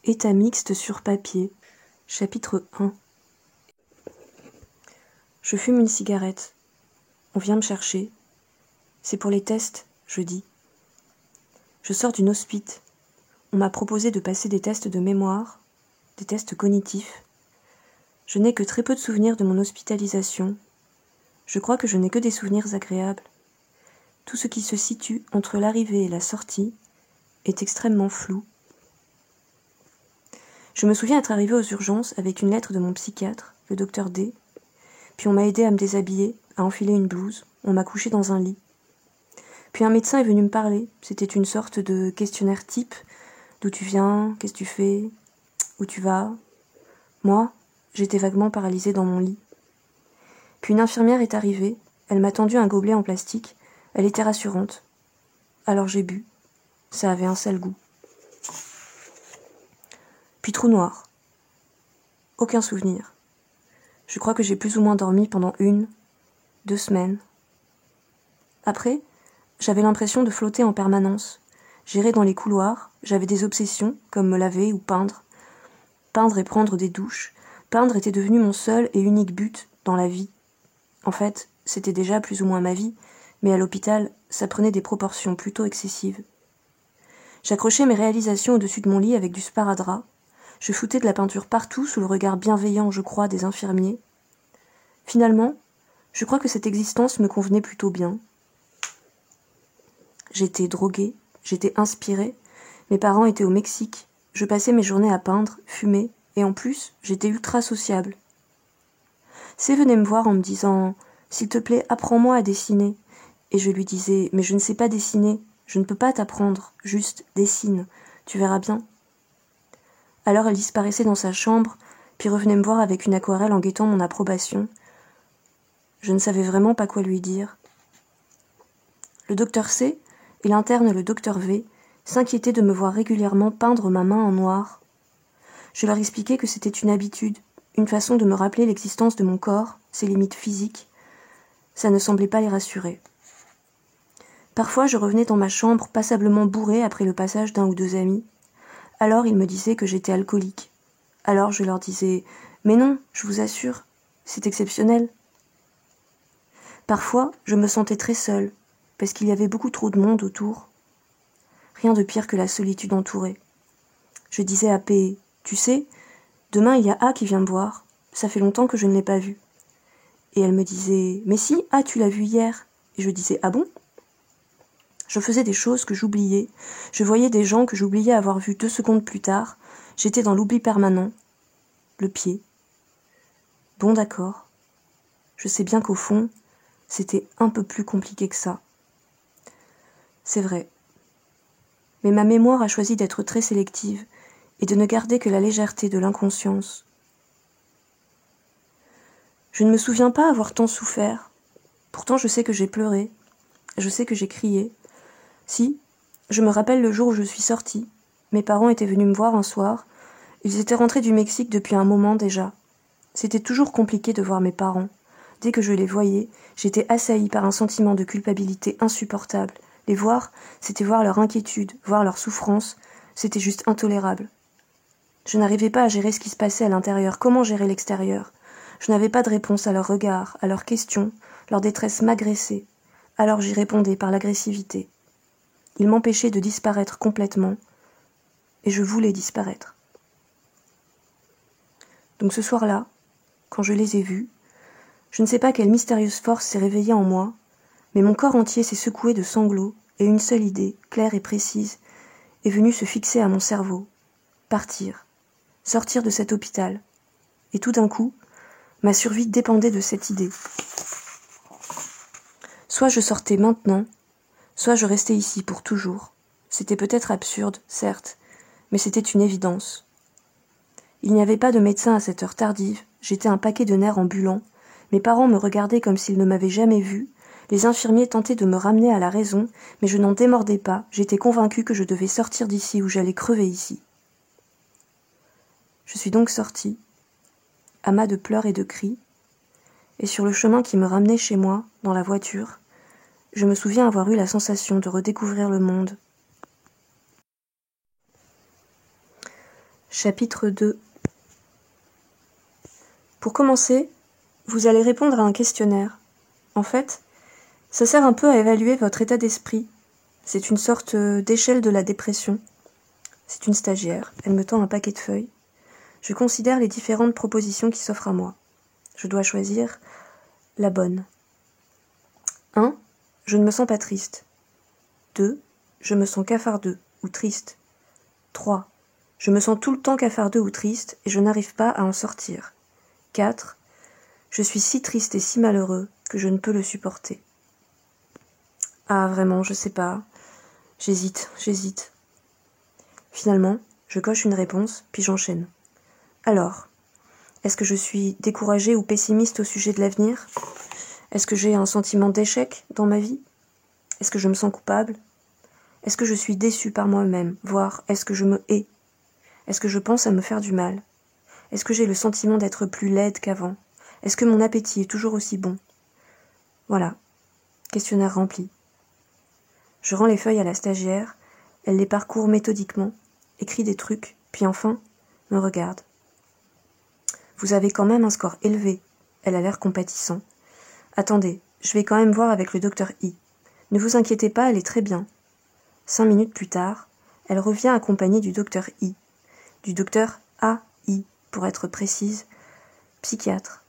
État mixte sur papier. Chapitre 1. Je fume une cigarette. On vient me chercher. C'est pour les tests, je dis. Je sors d'une hospite. On m'a proposé de passer des tests de mémoire, des tests cognitifs. Je n'ai que très peu de souvenirs de mon hospitalisation. Je crois que je n'ai que des souvenirs agréables. Tout ce qui se situe entre l'arrivée et la sortie est extrêmement flou. Je me souviens être arrivée aux urgences avec une lettre de mon psychiatre, le docteur D. Puis on m'a aidé à me déshabiller, à enfiler une blouse. On m'a couché dans un lit. Puis un médecin est venu me parler. C'était une sorte de questionnaire type. D'où tu viens, qu'est-ce que tu fais, où tu vas. Moi, j'étais vaguement paralysée dans mon lit. Puis une infirmière est arrivée. Elle m'a tendu un gobelet en plastique. Elle était rassurante. Alors j'ai bu. Ça avait un sale goût. Puis trou noir. Aucun souvenir. Je crois que j'ai plus ou moins dormi pendant 1, 2 semaines. Après, j'avais l'impression de flotter en permanence. J'errais dans les couloirs, j'avais des obsessions, comme me laver ou peindre. Peindre et prendre des douches. Peindre était devenu mon seul et unique but dans la vie. En fait, c'était déjà plus ou moins ma vie, mais à l'hôpital, ça prenait des proportions plutôt excessives. J'accrochais mes réalisations au-dessus de mon lit avec du sparadrap. Je foutais de la peinture partout sous le regard bienveillant, je crois, des infirmiers. Finalement, je crois que cette existence me convenait plutôt bien. J'étais droguée, j'étais inspirée, mes parents étaient au Mexique, je passais mes journées à peindre, fumer, et en plus, j'étais ultra sociable. C venait me voir en me disant « S'il te plaît, apprends-moi à dessiner ». Et je lui disais « Mais je ne sais pas dessiner, je ne peux pas t'apprendre, juste dessine, tu verras bien ». Alors elle disparaissait dans sa chambre, puis revenait me voir avec une aquarelle en guettant mon approbation. Je ne savais vraiment pas quoi lui dire. Le docteur C et l'interne le docteur V s'inquiétaient de me voir régulièrement peindre ma main en noir. Je leur expliquais que c'était une habitude, une façon de me rappeler l'existence de mon corps, ses limites physiques. Ça ne semblait pas les rassurer. Parfois, je revenais dans ma chambre passablement bourrée après le passage d'un ou deux amis. Alors, ils me disaient que j'étais alcoolique. Alors, je leur disais « Mais non, je vous assure, c'est exceptionnel ». Parfois, je me sentais très seule, parce qu'il y avait beaucoup trop de monde autour. Rien de pire que la solitude entourée. Je disais à P, tu sais, demain il y a A qui vient me voir, ça fait longtemps que je ne l'ai pas vu. Et elle me disait, mais si, A tu l'as vu hier. Et je disais, ah bon? Je faisais des choses que j'oubliais, je voyais des gens que j'oubliais avoir vus 2 secondes plus tard, j'étais dans l'oubli permanent. Le pied. Bon d'accord. Je sais bien qu'au fond, c'était un peu plus compliqué que ça. C'est vrai. Mais ma mémoire a choisi d'être très sélective et de ne garder que la légèreté de l'inconscience. Je ne me souviens pas avoir tant souffert. Pourtant je sais que j'ai pleuré, je sais que j'ai crié. Si, je me rappelle le jour où je suis sortie. Mes parents étaient venus me voir un soir. Ils étaient rentrés du Mexique depuis un moment déjà. C'était toujours compliqué de voir mes parents. Dès que je les voyais, j'étais assaillie par un sentiment de culpabilité insupportable. Les voir, c'était voir leur inquiétude, voir leur souffrance. C'était juste intolérable. Je n'arrivais pas à gérer ce qui se passait à l'intérieur. Comment gérer l'extérieur? Je n'avais pas de réponse à leurs regards, à leurs questions. Leur détresse m'agressait. Alors j'y répondais par l'agressivité. Ils m'empêchaient de disparaître complètement. Et je voulais disparaître. Donc ce soir-là, quand je les ai vus, je ne sais pas quelle mystérieuse force s'est réveillée en moi, mais mon corps entier s'est secoué de sanglots et une seule idée, claire et précise, est venue se fixer à mon cerveau. Partir. Sortir de cet hôpital. Et tout d'un coup, ma survie dépendait de cette idée. Soit je sortais maintenant, soit je restais ici pour toujours. C'était peut-être absurde, certes, mais c'était une évidence. Il n'y avait pas de médecin à cette heure tardive, j'étais un paquet de nerfs ambulant. Mes parents me regardaient comme s'ils ne m'avaient jamais vue. Les infirmiers tentaient de me ramener à la raison, mais je n'en démordais pas, j'étais convaincue que je devais sortir d'ici ou j'allais crever ici. Je suis donc sortie, amas de pleurs et de cris, et sur le chemin qui me ramenait chez moi, dans la voiture, je me souviens avoir eu la sensation de redécouvrir le monde. Chapitre 2. Pour commencer, vous allez répondre à un questionnaire. En fait, ça sert un peu à évaluer votre état d'esprit. C'est une sorte d'échelle de la dépression. C'est une stagiaire, elle me tend un paquet de feuilles. Je considère les différentes propositions qui s'offrent à moi. Je dois choisir la bonne. 1. Je ne me sens pas triste. 2. Je me sens cafardeux ou triste. 3. Je me sens tout le temps cafardeux ou triste et je n'arrive pas à en sortir. 4. Je suis si triste et si malheureux que je ne peux le supporter. Ah, vraiment, je sais pas. J'hésite. Finalement, je coche une réponse, puis j'enchaîne. Alors, est-ce que je suis découragée ou pessimiste au sujet de l'avenir ? Est-ce que j'ai un sentiment d'échec dans ma vie ? Est-ce que je me sens coupable ? Est-ce que je suis déçue par moi-même, voire est-ce que je me hais ? Est-ce que je pense à me faire du mal ? Est-ce que j'ai le sentiment d'être plus laide qu'avant ? Est-ce que mon appétit est toujours aussi bon ? Voilà, questionnaire rempli. Je rends les feuilles à la stagiaire, elle les parcourt méthodiquement, écrit des trucs, puis enfin, me regarde. Vous avez quand même un score élevé, elle a l'air compatissant. Attendez, je vais quand même voir avec le docteur I. Ne vous inquiétez pas, elle est très bien. 5 minutes plus tard, elle revient accompagnée du docteur I, du docteur AI, pour être précise, psychiatre.